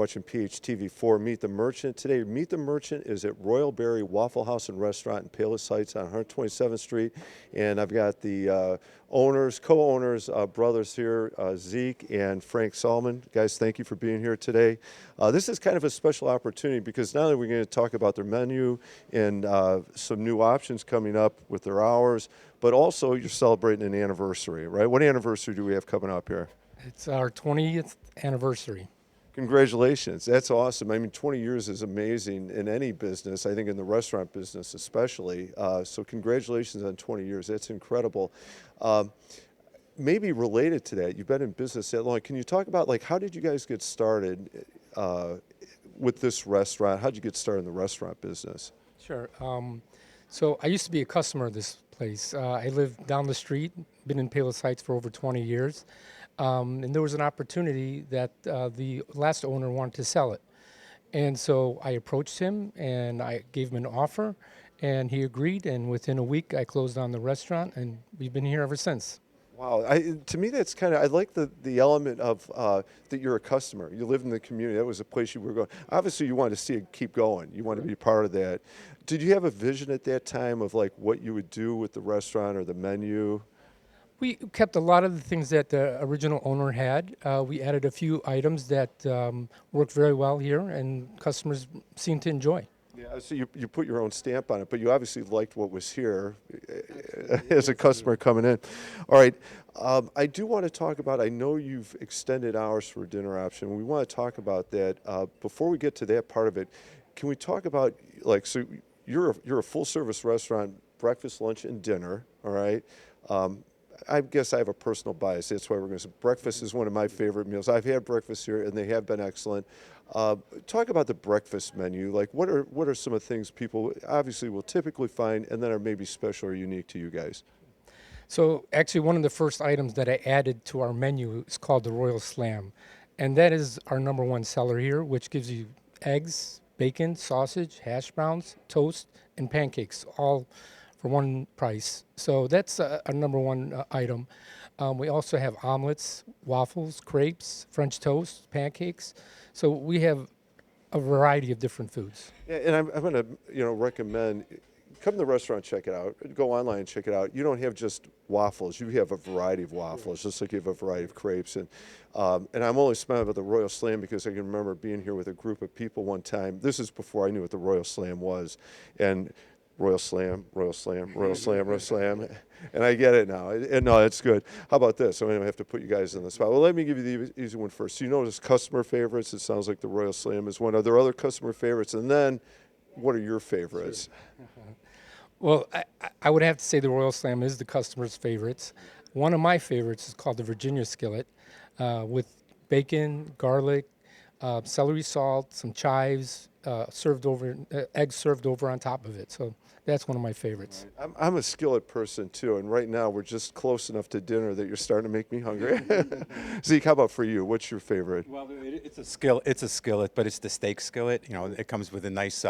watching PHTV4 Meet the Merchant. Today, Meet the Merchant is at Royalberry Waffle House and Restaurant in Palos Heights on 127th Street. And I've got the owners, co-owners, brothers here, Zeke and Frank Solomon. Guys, thank you for being here today. This is kind of a special opportunity because not only are we going to talk about their menu and some new options coming up with their hours, but also you're celebrating an anniversary, right? What anniversary do we have coming up here? It's our 20th anniversary. Congratulations. That's awesome. I mean, 20 years is amazing in any business, I think in the restaurant business especially. So congratulations on 20 years. That's incredible. Maybe related to that, you've been in business that long. Can you talk about, like, how did you guys get started with this restaurant? How did you get started in the restaurant business? Sure. So I used to be a customer of this place. I live down the street, been in Palos Heights for over 20 years. And there was an opportunity that the last owner wanted to sell it. And so I approached him and I gave him an offer and he agreed. And within a week, I closed on the restaurant and we've been here ever since. Wow, to me that's kind of, I like the element of that you're a customer. You live in the community. That was a place you were going. Obviously, you wanted to see it keep going. You wanted to be part of that. Did you have a vision at that time of like what you would do with the restaurant or the menu? We kept a lot of the things that the original owner had. We added a few items that worked very well here and customers seem to enjoy. Yeah, so you put your own stamp on it, but you obviously liked what was here as a customer coming in. All right, I do want to talk about, I know you've extended hours for a dinner option. We want to talk about that. Before we get to that part of it, can we talk about, like, so you're a full service restaurant, breakfast, lunch, and dinner, all right? I guess I have a personal bias. That's why we're going to say breakfast is one of my favorite meals. I've had breakfast here, and they have been excellent. Talk about the breakfast menu. Like, what are some of the things people obviously will typically find, and then are maybe special or unique to you guys? So actually one of the first items that I added to our menu is called the Royal Slam. And that is our number one seller here, which gives you eggs, bacon, sausage, hash browns, toast, and pancakes, all for one price. So that's our number one item. We also have omelets, waffles, crepes, French toast, pancakes. So we have a variety of different foods. Yeah, and I'm going to recommend, come to the restaurant, check it out. Go online and check it out. You don't have just waffles. You have a variety of waffles, just like you have a variety of crepes. And I'm only smiling about the Royal Slam because I can remember being here with a group of people one time. This is before I knew what the Royal Slam was. And Royal Slam, Royal Slam, Royal Slam, Royal Slam. And I get it now. And no, it's good. How about this? I'm going to have to put you guys in the spot. Well, let me give you the easy one first. So you notice customer favorites. It sounds like the Royal Slam is one. Are there other customer favorites? And then what are your favorites? Well, I would have to say the Royal Slam is the customer's favorites. One of my favorites is called the Virginia Skillet with bacon, garlic, celery salt, some chives, served over, eggs served over on top of it. So that's one of my favorites. I'm a skillet person too, and right now we're just close enough to dinner that you're starting to make me hungry. Zeke, how about for you? What's your favorite? Well, it's a skillet. It's a skillet, but it's the steak skillet. You know, it comes with a nice,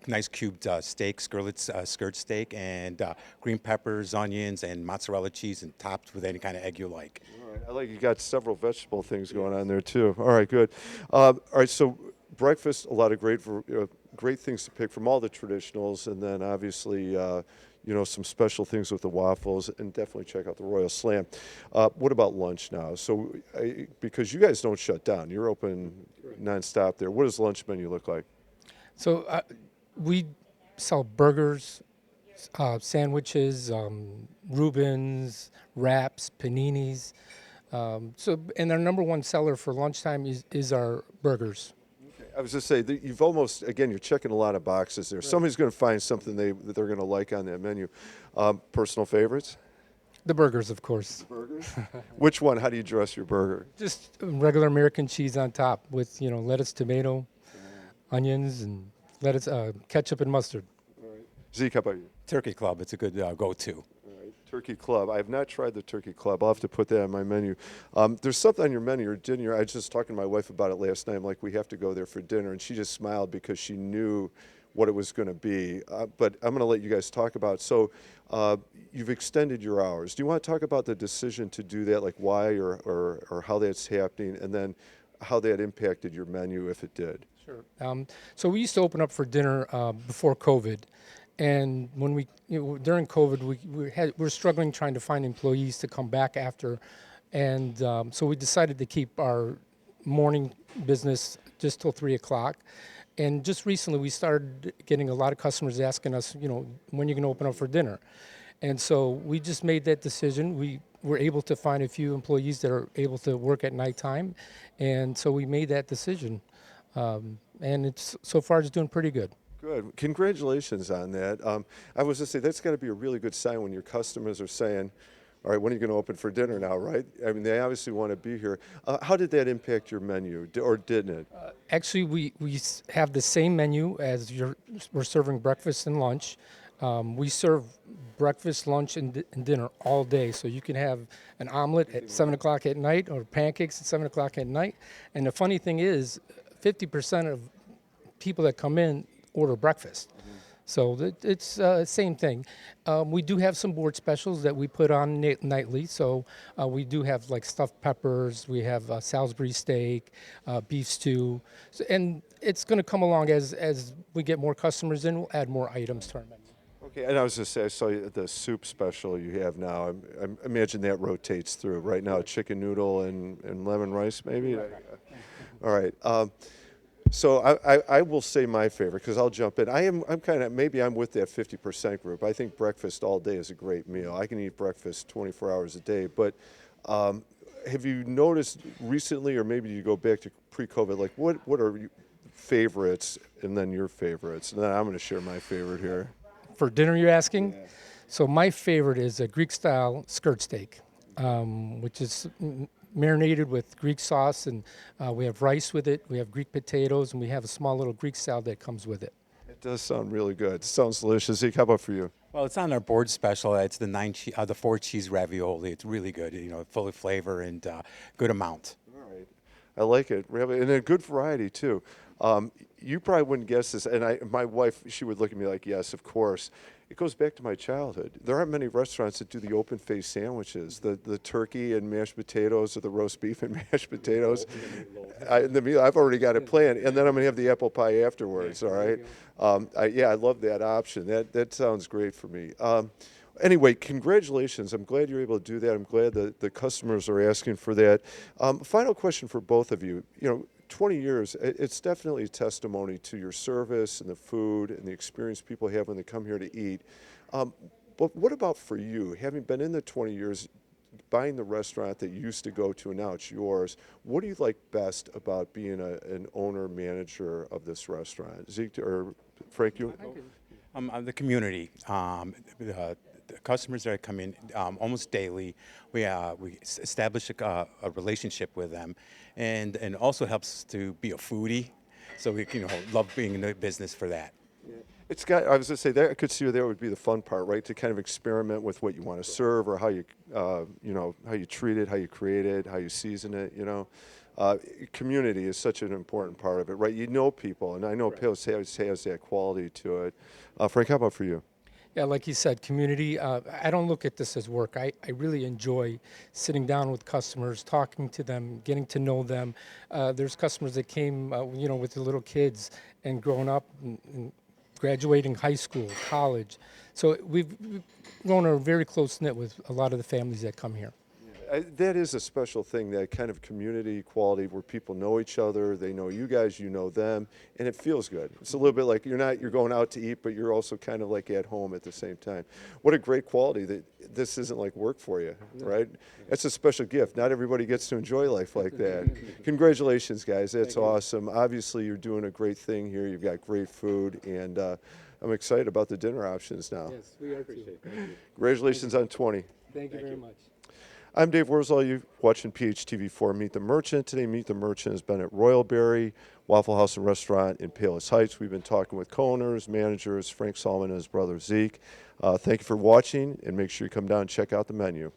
nice cubed steak, skirt steak, and green peppers, onions, and mozzarella cheese, and topped with any kind of egg you like. All right, I like you got several vegetable things going on there too. All right, good. All right, so breakfast, a lot of great things to pick from all the traditionals, and then obviously, some special things with the waffles, and definitely check out the Royal Slam. What about lunch now? So, because you guys don't shut down, you're open nonstop there. What does lunch menu look like? So we sell burgers, sandwiches, Reubens, wraps, paninis. And our number one seller for lunchtime is our burgers. I was just saying, you've almost, again, you're checking a lot of boxes there. Right. Somebody's going to find something that they're going to like on that menu. Personal favorites? The burgers, of course. The burgers? Which one? How do you dress your burger? Just regular American cheese on top with, lettuce, tomato, onions, and lettuce, ketchup, and mustard. All right. Zeke, how about you? Turkey Club. It's a good go-to. Turkey Club. I have not tried the Turkey Club. I'll have to put that on my menu. There's something on your menu or dinner. I was just talking to my wife about it last night. I'm like, we have to go there for dinner. And she just smiled because she knew what it was going to be. But I'm going to let you guys talk about it. So you've extended your hours. Do you want to talk about the decision to do that, like why or how that's happening? And then how that impacted your menu, if it did. Sure. So we used to open up for dinner before COVID, and when during COVID, we were struggling trying to find employees to come back after, and so we decided to keep our morning business just till 3 o'clock. And just recently, we started getting a lot of customers asking us, when you're going to open up for dinner. And so we just made that decision. We were able to find a few employees that are able to work at nighttime, and so we made that decision. And so far it's doing pretty good. Good. Congratulations on that. I was just say that's got to be a really good sign when your customers are saying, "All right, when are you going to open for dinner now?" Right? I mean, they obviously want to be here. How did that impact your menu, or didn't it? Actually, we have the same menu as we're serving breakfast and lunch. We serve breakfast, lunch, and dinner all day. So you can have an omelet at 7 o'clock at night or pancakes at 7 o'clock at night. And the funny thing is, 50% of people that come in order breakfast. So it's same thing. We do have some board specials that we put on nightly. So we do have like stuffed peppers. We have Salisbury steak, beef stew, and it's going to come along as we get more customers in. We'll add more items to our menu. Okay, and I was just say I saw the soup special you have now. I imagine that rotates through. Right now, chicken noodle and lemon rice, maybe. All right. So I will say my favorite because I'll jump in. I'm kind of maybe I'm with that 50% group. I think breakfast all day is a great meal. I can eat breakfast 24 hours a day. But have you noticed recently, or maybe you go back to pre-COVID, like what are your favorites and then your favorites? And then I'm going to share my favorite here. For dinner, you're asking? Yeah. So my favorite is a Greek-style skirt steak, which is marinated with Greek sauce, and we have rice with it. We have Greek potatoes, and we have a small little Greek salad that comes with it. It does sound really good. It sounds delicious. Zeke, how about for you? Well, it's on our board special. It's the 4 cheese ravioli. It's really good. Full of flavor and good amount. All right, I like it. And a good variety too. You probably wouldn't guess this, and my wife, she would look at me like, yes, of course. It goes back to my childhood. There aren't many restaurants that do the open-faced sandwiches, the turkey and mashed potatoes or the roast beef and mashed potatoes. The meal, I've already got it planned, and then I'm going to have the apple pie afterwards, all right? I love that option. That sounds great for me. Anyway, congratulations. I'm glad you're able to do that. I'm glad that the customers are asking for that. Final question for both of you. 20 years, it's definitely a testimony to your service and the food and the experience people have when they come here to eat. But what about for you? Having been in the 20 years, buying the restaurant that you used to go to and now it's yours, what do you like best about being an owner, manager of this restaurant? Zeke or Frank, you? The community, the customers that come in almost daily, we establish a relationship with them, and also helps to be a foodie. So we love being in the business for that. Yeah. It's got. I was going to say that I could see there would be the fun part, right? To kind of experiment with what you want to serve or how you, how you treat it, how you create it, how you season it. Community is such an important part of it, right? You know people, and I know Pales has that quality to it. Frank, how about for you? Yeah, like you said, community. I don't look at this as work. I really enjoy sitting down with customers, talking to them, getting to know them. There's customers that came, with their little kids and growing up and graduating high school, college. So we've grown a very close knit with a lot of the families that come here. That is a special thing, that kind of community quality where people know each other, they know you guys, you know them, and it feels good. It's a little bit like you're going out to eat, but you're also kind of like at home at the same time. What a great quality that this isn't like work for you, right? That's a special gift. Not everybody gets to enjoy life like that. Congratulations, guys. That's awesome. Obviously, you're doing a great thing here. You've got great food, and I'm excited about the dinner options now. Yes, we are too. Congratulations on 20. Thank you very much. I'm Dave Worsley. You're watching PHTV4 Meet the Merchant. Today, Meet the Merchant has been at Royalberry, Waffle House and Restaurant in Palos Heights. We've been talking with co-owners, managers, Frank Solomon and his brother Zeke. Thank you for watching, and make sure you come down and check out the menu.